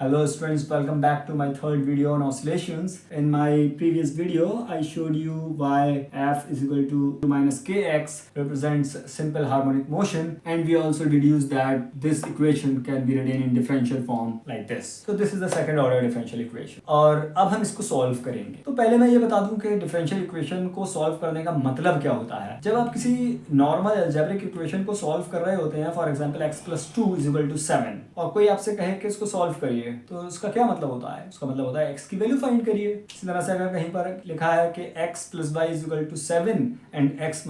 Hello students, welcome back to my third video on oscillations. In my previous video, I showed you why f is equal to minus kx represents simple harmonic motion, and we also deduced that this equation can be written in differential form like this. So this is the second order differential equation. और अब हम इसको solve करेंगे. तो पहले मैं ये बता दूं कि differential equation को सॉल्व करने का मतलब क्या होता है. जब आप किसी नॉर्मल अलजेब्रिक इक्वेशन को सॉल्व कर रहे होते हैं, फॉर एग्जांपल x + 2 = 7, और कोई आपसे कहे कि इसको सॉल्व करिए, तो उसका क्या मतलब होता है? उसका मतलब होता है x की वैल्यू फाइंड करिए. इसी तरह से अगर कहीं पर लिखा है कि x + y = 7 and x - y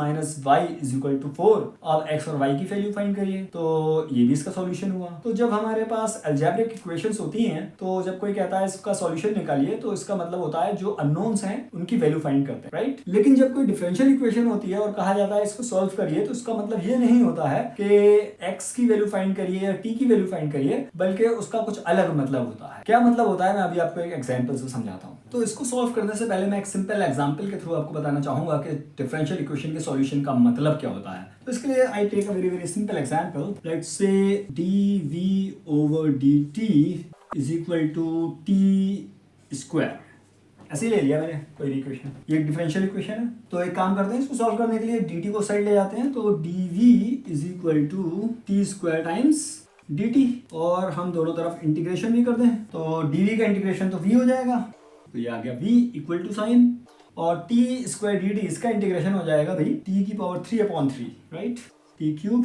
= 4, अब x और y की वैल्यू फाइंड करिए, तो ये भी इसका सॉल्यूशन हुआ. तो जब हमारे पास अलजेब्रिक इक्वेशंस होती हैं, तो जब कोई कहता है इसका सॉल्यूशन निकालिए, तो इसका मतलब होता है जो अननोन्स हैं उनकी वैल्यू फाइंड करते हैं, राइट? लेकिन जब कोई डिफरेंशियल इक्वेशन होती है और कहा जाता है इसको सॉल्व करिए, तो इसका मतलब ये नहीं होता है कि x की वैल्यू फाइंड करिए या t की वैल्यू फाइंड करिए, बल्कि उसका कुछ अलग मतलब होता है. क्या मतलब होता है, मैं अभी आपको एक एग्जांपल से समझाता हूँ. तो इसको सॉल्व करने से पहले मैं एक सिंपल एग्जांपल के थ्रू आपको बताना चाहूंगा कि डिफरेंशियल इक्वेशन के सॉल्यूशन का मतलब क्या होता है. तो इसके लिए I take a very simple example. Let's say dv/dt = t². ऐसे ही ले लिया मैंने कोई इक्वेशन. ये एक डिफरेंशियल इक्वेशन है. तो एक काम करते हैं, इसको सॉल्व करने के लिए dt को साइड ले जाते हैं. तो dv = t² टाइम्स dt, और हम दोनों तरफ इंटीग्रेशन भी कर दें, तो dv का इंटीग्रेशन तो v हो जाएगा, तो ये आ गया v = साइन, और t² dt इसका इंटीग्रेशन हो जाएगा भाई t⁻3/3, राइट? t³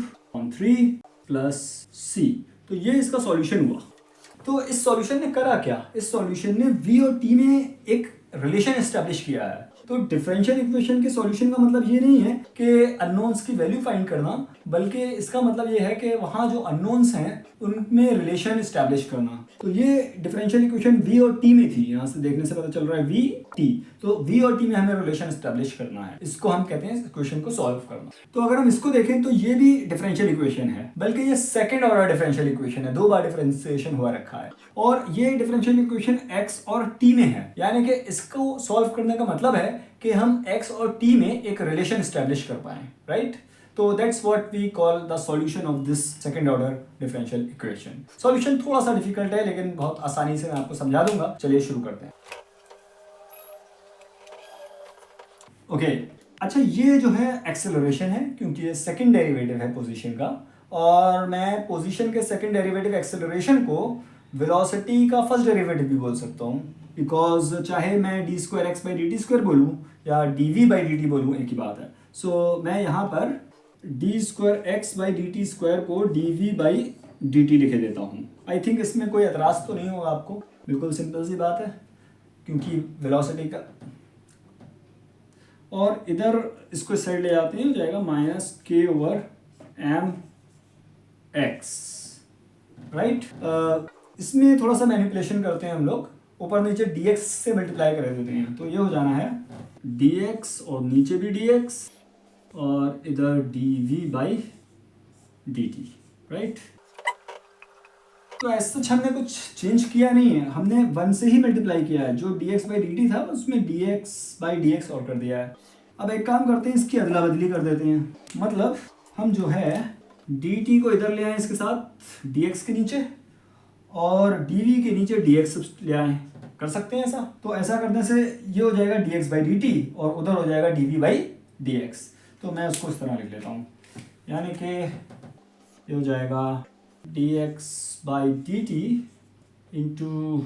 3 + c. तो ये इसका सॉल्यूशन हुआ. तो इस सॉल्यूशन ने करा क्या? इस सॉल्यूशन ने v और t में एक रिलेशन एस्टेब्लिश किया है. तो डिफरेंशियल इक्वेशन के सॉल्यूशन का मतलब ये नहीं है कि अननोन्स की वैल्यू फाइंड करना, बल्कि इसका मतलब ये है कि वहाँ जो अननोन्स हैं उनमें रिलेशन एस्टेब्लिश करना. तो ये डिफरेंशियल इक्वेशन v और t में थी. यहाँ से देखने से पता चल रहा है v t. तो v और t में हमें रिलेशन एस्टेब्लिश करना है. इसको हम कहते हैं इस इक्वेशन को सॉल्व करना. तो अगर हम इसको देखें तो ये भी डिफरेंशियल इक्वेशन है, बल्कि ये सेकंड ऑर्डर डिफरेंशियल इक्वेशन है. 2 बार डिफरेंशिएशन हुआ रखा है, और ये डिफरेंशियल इक्वेशन x और t में है. यानी कि इसको सॉल्व करने का मतलब है कि हम x और t में एक रिलेशन एस्टेब्लिश कर पाए, राइट? तो that's what we call the solution of this second order differential equation. Solution थोड़ा सा डिफिकल्ट है, लेकिन बहुत आसानी से मैं आपको समझा दूंगा. चलिए शुरू करते हैं. ओके, अच्छा, ये जो है एक्सेलरेशन है, क्योंकि ये सेकंड डेरिवेटिव है पोजीशन का, और मैं पोजीशन के सेकंड डेरिवेटिव एक्सेलरेशन को वेलोसिटी का फर्स्ट डेरिवेटिव भी बोल सकता हूँ, बिकॉज चाहे मैं d²x/dt² बोलूँ या dv/dt बोलूँ, एक ही बात है. सो मैं यहाँ पर d²x/dt² को dv/dt लिखे देता हूँ. आई थिंक इसमें कोई एतराज़ तो नहीं होगा आपको. बिल्कुल सिंपल सी बात है, क्योंकि वेलोसिटी का, और इधर इसको साइड ले जाते हैं, हो जाएगा -k/mx, राइट? इसमें थोड़ा सा मैनिपुलेशन करते हैं हम लोग. ऊपर नीचे dx से मल्टीप्लाई कर देते हैं, तो ये हो जाना है dx, और नीचे भी dx, और इधर dv/dt, राइट? तो ऐसा हमने कुछ चेंज किया नहीं है, हमने 1 से ही मल्टीप्लाई किया है. जो dx/dt था उसमें dx/dx और कर दिया है. अब एक काम करते हैं, इसकी अदला बदली कर देते हैं. मतलब हम जो है dt को इधर ले आए इसके साथ dx के नीचे, और dv के नीचे dx ले आए. कर सकते हैं ऐसा. तो ऐसा करने से ये हो जाएगा dx/dt, और उधर हो जाएगा dv/dx. तो मैं उसको इस तरह लिख लेता हूँ, यानी कि ये हो जाएगा dx/dt इंटू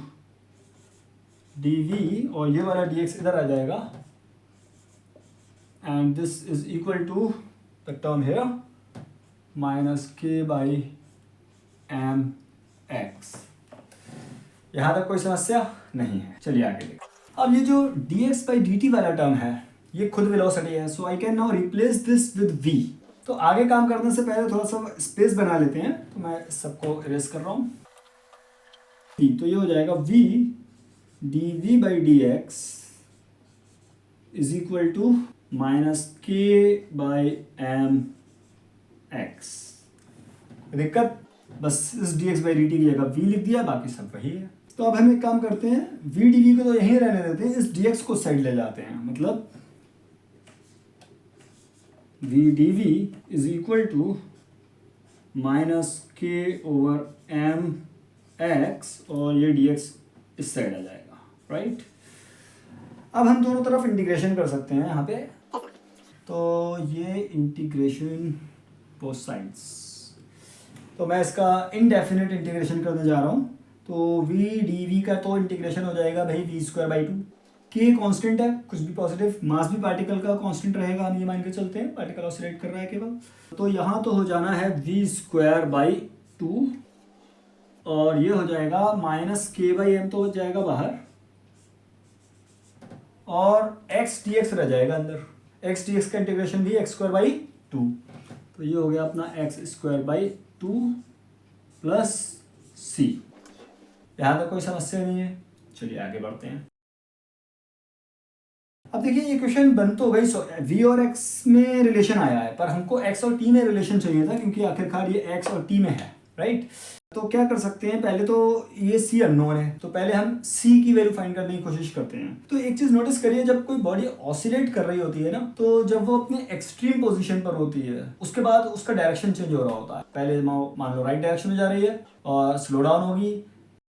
dv, और ये वाला dx इधर आ जाएगा, and this is equal to the term here -k/mx. यहाँ तक कोई समस्या नहीं है. चलिए आगे देखते. अब ये जो dx/dt वाला टर्म है, ये खुद वेलोसिटी है, so I can now replace this with v. तो आगे काम करने से पहले थोड़ा सा स्पेस बना लेते हैं. तो मैं सबको इरेज कर रहा हूँ. तो ये हो जाएगा v dv/dx = -k/mx. दिक्कत? बस इस dx/dt की जगह v लिख दिया, बाकी सब वही है. तो अब हम एक काम करते हैं, v dv को तो यहीं रहने देते हैं, इस dx को साइड ले जाते हैं. मतलब v dv = -k/m एक्स और ये डी एक्स इस साइड आ जाएगा, राइट। अब हम दोनों तरफ इंटीग्रेशन कर सकते हैं यहाँ पे, तो ये इंटीग्रेशन बोथ साइड्स, तो मैं इसका इनडेफिनेट इंटीग्रेशन करने जा रहा हूँ। तो वी डी वी का तो इंटीग्रेशन हो जाएगा भाई वी स्क्वायर बाई टू। के कांस्टेंट है, कुछ भी पॉजिटिव, मास भी पार्टिकल का कांस्टेंट रहेगा, हम ये मान के चलते हैं, पार्टिकल ऑसिलेट कर रहा है केवल। तो यहाँ तो हो जाना है वी स्क्वायर बाई टू, और ये हो जाएगा माइनस के बाई एम तो हो जाएगा बाहर, और एक्स डी एक्स रह जाएगा अंदर। एक्स डी एक्स का इंटीग्रेशन भी एक्स स्क्वायर बाई टू, तो ये हो गया अपना x square by two plus c. यहाँ तक कोई समस्या नहीं है, चलिए आगे बढ़ते हैं। अब देखिए ये क्वेश्चन बन तो गई, v और x में रिलेशन आया है, पर हमको x और t में रिलेशन चाहिए था, क्योंकि आखिरकार ये x और t में है, राइट। तो क्या कर सकते हैं, पहले तो ये c अननोन है, तो पहले हम c की वैल्यू फाइंड करने की कोशिश करते हैं। तो एक चीज नोटिस करिए, जब कोई बॉडी ऑसिलेट कर रही होती है ना, तो जब वो अपने एक्सट्रीम पोजीशन पर होती है, उसके बाद उसका डायरेक्शन चेंज हो रहा होता है। पहले मान लो राइट डायरेक्शन में जा रही है, और स्लो डाउन होगी,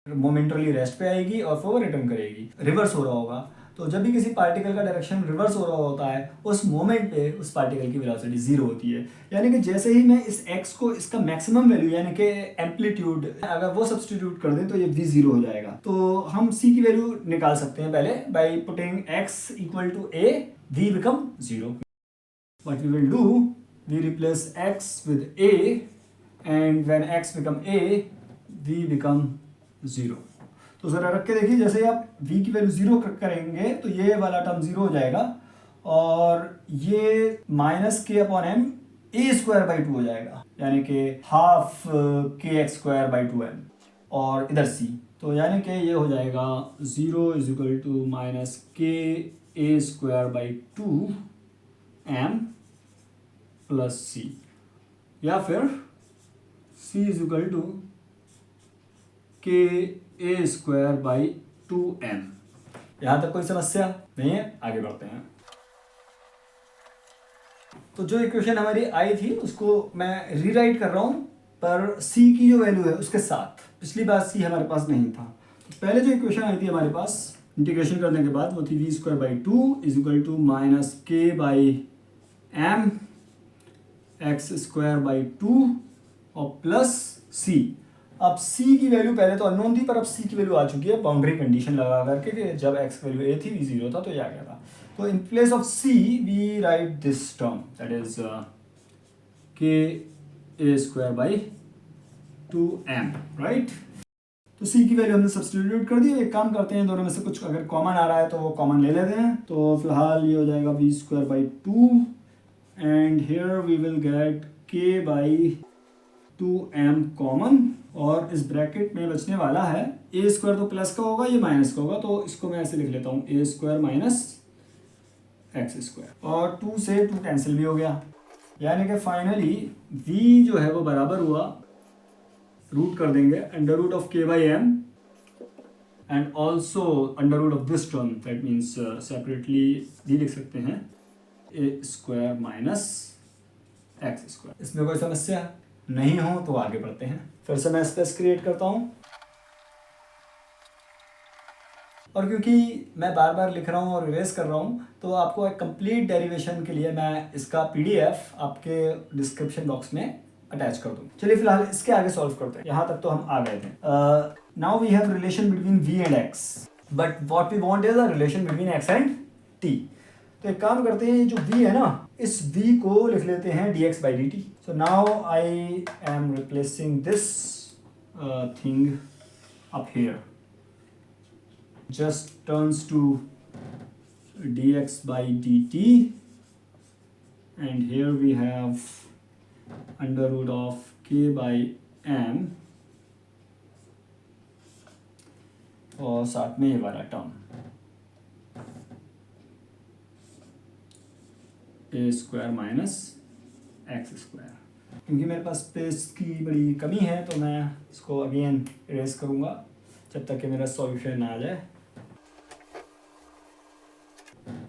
मोमेंटली रेस्ट पे आएगी, और फिर वो रिटर्न करेगी, रिवर्स हो रहा होगा। तो जब भी किसी पार्टिकल का डायरेक्शन रिवर्स हो रहा होता है, उस मोमेंट पे उस पार्टिकल की वेलोसिटी जीरो होती है। यानी कि जैसे ही मैं इस x को इसका मैक्सिमम वैल्यू यानी कि एम्पलीट्यूड अगर वो सब्सटीट्यूट कर दें, तो ये v जीरो हो जाएगा। तो हम c की वैल्यू निकाल सकते हैं पहले by putting x equal to a, v become zero. What we will do, we replace x with a, and when x become a, v become zero. तो जरा रख के देखिए, जैसे ही आप v की वैल्यू जीरो करेंगे तो ये वाला टर्म जीरो हो जाएगा, और ये minus k upon m a square by two हो जाएगा, यानी कि half k x square by two m, और इधर c, तो यानी कि ये हो जाएगा zero is equal to minus k a square by two m plus c, या फिर c is equal to k a square by two m. यहां तक कोई समस्या नहीं है, आगे बढ़ते हैं। तो जो इक्वेशन हमारी आई थी उसको मैं रीराइट कर रहा हूं, पर c की जो वैल्यू है उसके साथ। पिछली बार c हमारे पास नहीं था, तो पहले जो इक्वेशन आई थी हमारे पास इंटीग्रेशन करने के बाद, वो थी v square by two is equal to minus k by m x square by two और प्लस c। अब c की वैल्यू पहले तो अननोन थी, पर अब c की वैल्यू आ चुकी है बाउंड्री कंडीशन लगा करके, कि जब x की वैल्यू a थी v जीरो था, तो ये आ गया था। तो in place of c we write this term, that is k a square by two m, right. तो c की वैल्यू हमने सब्स्टिट्यूट कर दी। एक काम करते हैं, दोनों में से कुछ अगर कॉमन आ रहा है तो वो कॉमन ले लेते हैं। तो फिलहाल ये हो जाएगा v square by two, and here we will get k by two m common, और इस ब्रैकेट में बचने वाला है ए स्क्वायर, तो प्लस का होगा, ये माइनस का होगा, तो इसको मैं ऐसे लिख लेता हूँ ए स्क्वायर माइनस एक्स स्क्वायर, और टू से टू कैंसिल भी हो गया, यानी कि फाइनली v जो है वो बराबर हुआ, रूट कर देंगे under root of k by m and also under root of this term, that means separately भी लिख सकते हैं a square minus x square. इसमें कोई समस्या नहीं हो तो आगे बढ़ते हैं। फिर से मैं स्पेस क्रिएट करता हूं, और क्योंकि मैं बार बार लिख रहा हूं और इरेज कर रहा हूं, तो आपको एक कंप्लीट डेरिवेशन के लिए मैं इसका पीडीएफ आपके डिस्क्रिप्शन बॉक्स में अटैच कर दूं। चलिए फिलहाल इसके आगे सॉल्व करते हैं। यहां तक तो हम आ गए थे। Now we have relation between v and x, but what we want is a relation between x and t। तो एक काम करते हैं, जो v है ना, इस v को लिख लेते हैं dx by dt। So now I am replacing this thing up here, just turns to dx by dt, and here we have under root of k by m, और साथ में ये वाला टर्म ए स्क्वायर माइनस एक्स स्क्वायर। क्योंकि मेरे पास space की बड़ी कमी है, तो मैं इसको अगेन इरेज करूँगा जब तक कि मेरा सॉल्यूशन ना आ जाए।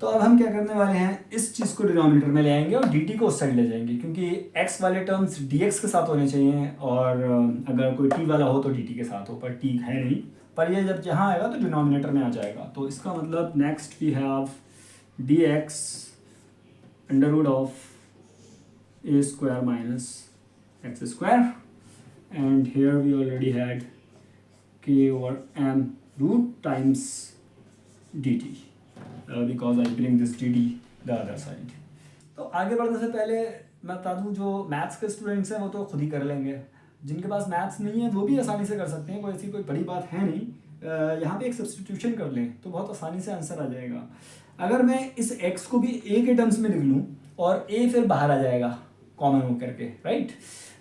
तो अब हम क्या करने वाले हैं, इस चीज़ को डिनोमिनेटर में ले आएंगे और डी टी को उस साइड ले जाएंगे, क्योंकि एक्स वाले टर्म्स डी एक्स के साथ होने चाहिए, और अगर कोई टी वाला हो तो डी टी के साथ हो, पर टी है नहीं, पर ये जब यहाँ आएगा तो डिनोमिनेटर में आ जाएगा। तो इसका मतलब next we have d x under root of a square minus x square, and here we already had k over m root times dt because I bring this dt the other side। तो आगे बढ़ने से पहले मैं बता दूँ, जो maths के स्टूडेंट्स हैं वो तो खुद ही कर लेंगे, जिनके पास मैथ्स नहीं है वो भी आसानी से कर सकते हैं, कोई बड़ी बात है नहीं। यहाँ पे एक सब्स्टिट्यूशन कर लें तो बहुत आसानी से आंसर आ जाएगा। अगर मैं इस x को भी a के टर्म्स में लिख लूँ और a फिर बाहर आ जाएगा कॉमन हो करके, राइट,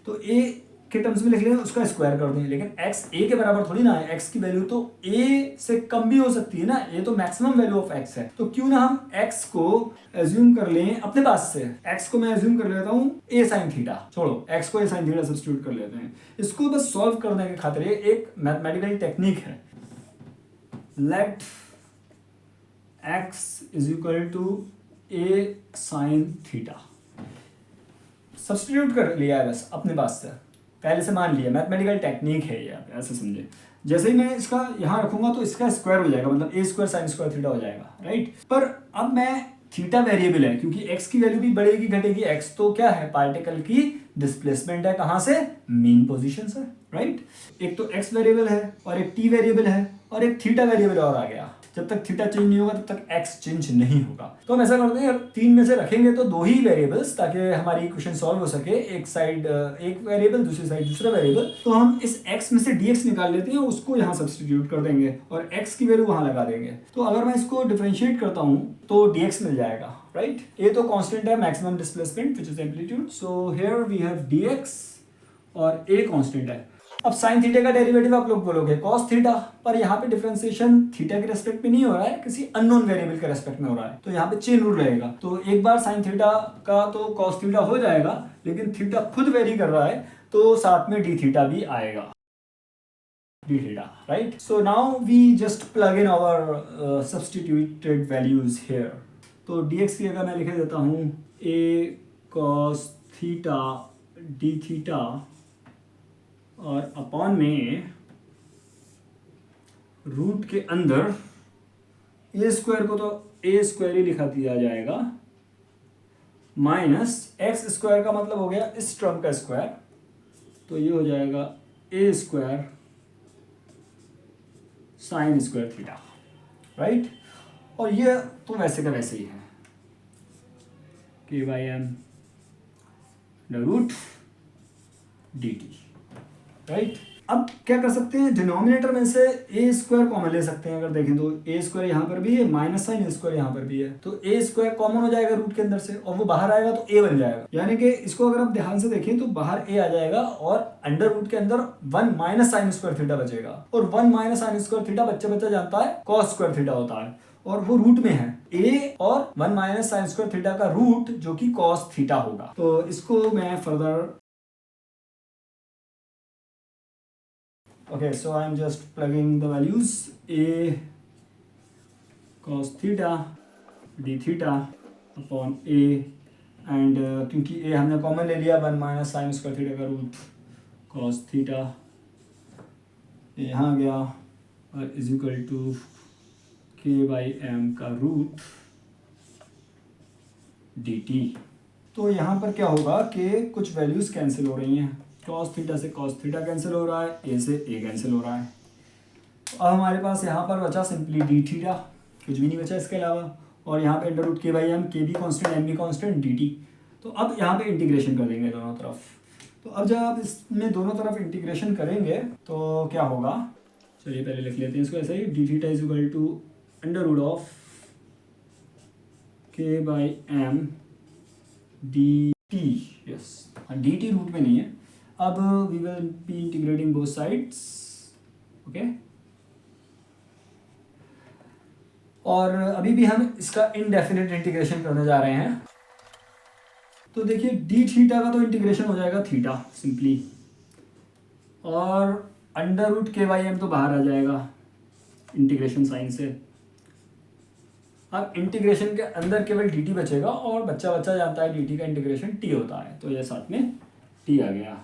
तो a के टर्म्स में लिख लें, उसका स्क्वायर कर दें, लेकिन x a के बराबर थोड़ी ना है, x की वैल्यू तो a से कम भी हो सकती है ना, ये तो मैक्सिमम वैल्यू ऑफ x है। तो क्यों ना हम x को एज्यूम कर लें अपने पास से, x को मैं एज्यूम कर लेता हूँ a sin थीटा, छोड़ो x को a sin थीटा सब्स्टिट्यूट कर लेते हैं। इसको बस सॉल्व करने के खातिर एक मैथमेटिकल टेक्निक है, let x is equal to a sin theta, substitute कर लिया है बस अपने पास से, पहले से मान लिया, मैथमेटिकल टेक्निक है ये, आप ऐसे समझे। जैसे ही मैं इसका यहाँ रखूंगा तो इसका स्क्वायर हो जाएगा, मतलब ए स्क्वायर साइन स्क्वायर थीटा हो जाएगा, राइट। पर अब मैं थीटा वेरिएबल है, क्योंकि एक्स की वैल्यू भी बढ़ेगी घटेगी, एक्स तो क्या है, पार्टिकल की डिस्प्लेसमेंट है, कहाँ से, मेन पोजीशन से, राइट। एक तो एक्स वेरिएबल है और एक टी वेरिएबल है और एक थीटा वेरिएबल और आ गया। जब तक थीटा चेंज नहीं होगा तब तक एक्स चेंज नहीं होगा। तो हम ऐसा करते हैं, तीन में से रखेंगे तो दो ही वेरिएबल्स, ताकि हमारी इक्वेशन सॉल्व हो सके, एक साइड एक वेरिएबल, दूसरी साइड दूसरा वेरिएबल। तो हम इस x में से dx निकाल लेते हैं, उसको यहाँ सब्स्टिट्यूट कर देंगे और x की वैल्यू वहाँ लगा देंगे। तो अगर मैं इसको डिफरेंशिएट करता हूँ तो dx मिल जाएगा, राइट। ये तो कांस्टेंट है, maximum displacement which is amplitude, so here we have dx और a कांस्टेंट है। अब साइन थीटा का डेरिवेटिव आप लोग बोलोगे कॉस थीटा, पर यहाँ पे डिफरेंशिएशन थीटा के रेस्पेक्ट में नहीं हो रहा है, किसी अननोन वेरिएबल के रेस्पेक्ट में हो रहा है, तो यहाँ पे चेन रूल रहेगा। तो एक बार साइन थीटा का तो कॉस थीटा हो जाएगा, लेकिन थीटा खुद वेरी कर रहा है तो साथ में डी थीटा भी आएगा, d theta, right. So now we just plug in our substituted values here. तो dx की जगह मैं लिख देता हूँ a cos theta D theta और अपॉन में रूट के अंदर ए स्क्वायर को तो ए स्क्वायर ही लिखा दिया जाएगा, माइनस एक्स स्क्वायर का मतलब हो गया इस टर्म का स्क्वायर, तो ये हो जाएगा a square sine square theta, right. और ये तो वैसे का वैसे ही है, k by m the root d t, right. अब क्या कर सकते हैं, डिनोमिनेटर में से ए स्क्वायर कॉमन ले सकते हैं। अगर देखें तो ए स्क्वायर यहाँ पर भी है, माइनस साइन स्क्वायर यहाँ पर भी है, तो ए स्क्वायर कॉमन हो जाएगा रूट के अंदर से और वो बाहर आएगा तो ए बन जाएगा। यानी कि इसको अगर आप ध्यान से देखें तो बाहर ए आ जाएगा और अंडर रूट के अंदर 1 माइनस साइन स्क्वायर थीटा बचेगा, और 1 माइनस साइन स्क्वायर थीटा बच्चा जानता है कॉस स्क्वायर थीटा होता है, और वो रूट में है a और 1 माइनस साइन स्क्वायर थीटा का रूट जो कि कॉस थीटा होगा। तो इसको मैं further okay, so I am just plugging the values a cos theta d theta upon a and क्योंकि a हमने कॉमन ले लिया 1 माइनस साइन स्क्वायर थीटा का रूट cos थीटा, यहाँ गया और इज इक्वल टू के बाई एम का रूट डी टी। तो यहाँ पर क्या होगा कि कुछ वैल्यूज कैंसिल हो रही हैं, cos थीटा से cos थीटा कैंसिल हो रहा है, a से a कैंसिल हो रहा है। अब हमारे पास यहाँ पर बचा सिंपली डी थीटा, कुछ भी नहीं बचा इसके अलावा, और यहाँ पे अंडर रूट के बाई एम, के भी कॉन्स्टेंट एम भी कॉन्स्टेंट डी टी। तो अब यहाँ पे इंटीग्रेशन कर देंगे दोनों तरफ। तो अब जब आप इसमें दोनों तरफ इंटीग्रेशन करेंगे तो क्या होगा, चलिए पहले लिख लेते हैं इसको ऐसे ही, d theta is equal to under root of k by m d t, yes, d t root में नहीं है। अब we will be integrating both sides, okay. और अभी भी हम इसका इनडेफिनेट इंटीग्रेशन करने जा रहे हैं। तो देखिए डी थीटा का तो इंटीग्रेशन हो जाएगा थीटा सिंपली, और अंडर रूट के बाई एम तो बाहर आ जाएगा इंटीग्रेशन साइन से, अब इंटीग्रेशन के अंदर केवल dt बचेगा और बच्चा जानता है dt का इंटीग्रेशन t होता है, तो ये साथ में t आ गया।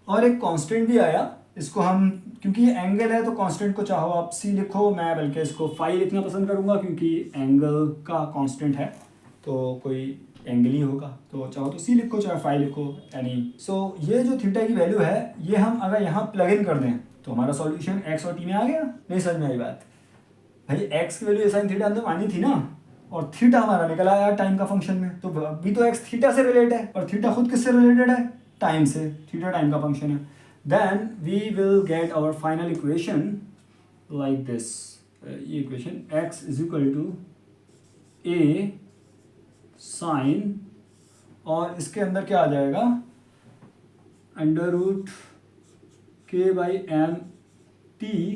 और एक कांस्टेंट भी आया, इसको हम क्योंकि ये एंगल है तो कांस्टेंट को चाहो आप c लिखो, मैं बल्कि इसको फाई लिखना पसंद करूंगा क्योंकि एंगल का कांस्टेंट है तो कोई एंगल ही होगा, तो चाहो तो c लिखो चाहे फाई लिखो यानी। सो ये जो थीटा की वैल्यू है ये हम अगर यहाँ प्लग इन कर दें तो हमारा सॉल्यूशन x और t में आ गया। नहीं समझ में आई बात भाई, x की वैल्यू साइन थीटा हमने मानी थी ना, और थीटा हमारा निकला यार टाइम का फंक्शन में, तो अभी तो x थीटा से रिलेटेड है और थीटा खुद किससे रिलेटेड है, टाइम से, थीटा टाइम का फंक्शन है। Then we will get our final equation like this, ये equation x is equal to a sine, और इसके अंदर क्या आ जाएगा, under root k by m t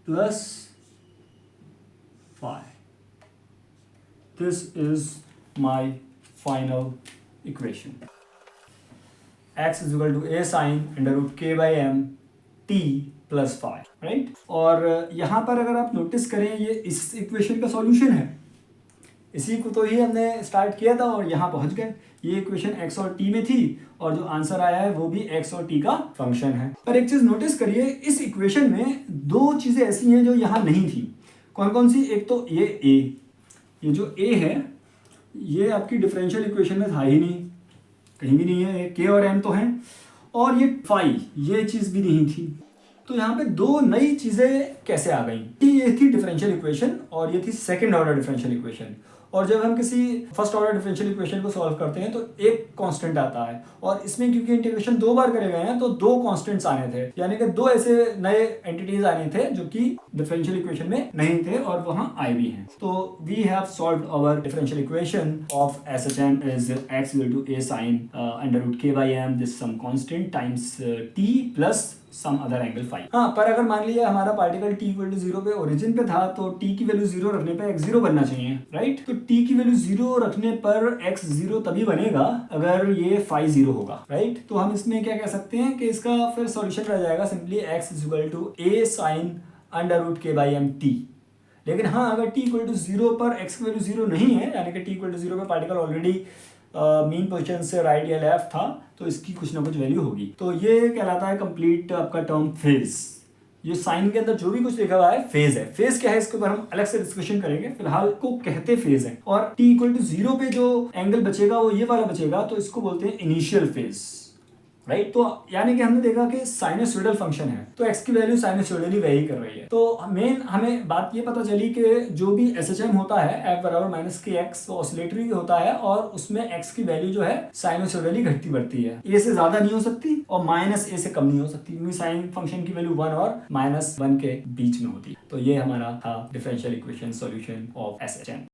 plus phi. This is my final equation. X is equal to a sin under root k by m t plus phi, right? और यहाँ पर अगर आप नोटिस करें ये इस इक्वेशन का सॉल्यूशन है, इसी को तो ही हमने स्टार्ट किया था और यहाँ पहुँच गए। ये इक्वेशन x और t में थी और जो आंसर आया है वो भी x और t का फंक्शन है। पर एक चीज़ नोटिस करिए, इस इक्वेशन में दो चीज़ें ऐसी हैं जो यहाँ नहीं थी। कौन कौन सी? एक तो ये a, ये जो a है ये आपकी डिफरेंशियल इक्वेशन में था ही नहीं, कहीं भी नहीं है, k और m तो हैं, और ये फाई ये चीज़ भी नहीं थी। तो यहाँ पे दो नई चीज़ें कैसे आ गई? ये थी डिफरेंशियल इक्वेशन और ये थी सेकंड ऑर्डर डिफरेंशियल इक्वेशन। और जब हम किसी फर्स्ट ऑर्डर डिफरेंशियल इक्वेशन को सॉल्व करते हैं तो एक कांस्टेंट आता है, और इसमें क्योंकि इंटीग्रेशन दो बार करे गए हैं तो दो कांस्टेंट्स आने थे, यानी कि दो ऐसे नए एंटिटीज आने थे जो कि डिफरेंशियल इक्वेशन में नहीं थे और वहां आए भी हैं। तो we have solved our differential equation of SHM is x equal to a sin under root k by m this some constant times t plus some other angle phi. हाँ, पर अगर मान लिया हमारा पार्टिकल t इक्वल टू 0 पे origin पे था तो t की वैल्यू 0 रखने पे x 0 बनना चाहिए, राइट? तो t की वैल्यू 0 रखने पर x 0 तभी बनेगा अगर ये फाई 0 होगा, राइट? तो हम इसमें क्या कह सकते हैं कि इसका फिर सॉल्यूशन रह जाएगा simply x is equal to a sin under root k by m t। लेकिन हाँ, अगर t इक्वल टू 0 पर x की वैल्यू 0 नहीं है, यानी कि t इक्वल टू 0 पर पार्टिकल ऑलरेडी मीन पोजीशन से राइट या लेफ्ट था, तो इसकी कुछ ना कुछ वैल्यू होगी। तो ये कहलाता है कंप्लीट आपका टर्म फेज। ये साइन के अंदर जो भी कुछ लिखा हुआ है फेज है। फेज क्या है इसके ऊपर हम अलग से डिस्कशन करेंगे, फिलहाल को कहते फेज है। और t इक्वल टू 0 पे जो एंगल बचेगा वो ये वाला बचेगा, तो इसको बोलते हैं इनिशियल फेज, राइट? तो यानी कि हमने देखा कि साइनसोइडल फंक्शन है तो x की वैल्यू साइनसोइडली वेरी कर रही है। तो मेन हमें बात ये पता चली कि जो भी SHM होता है f बराबर माइनस के x ऑसिलेटरी होता है और उसमें x की वैल्यू जो है साइनसोइडली घटती बढ़ती है, a से ज्यादा नहीं हो सकती और माइनस a से कम नहीं हो सकती, क्योंकि साइन फंक्शन की वैल्यू 1 और -1 के बीच में होती है। तो ये हमारा था differential equation solution of SHM।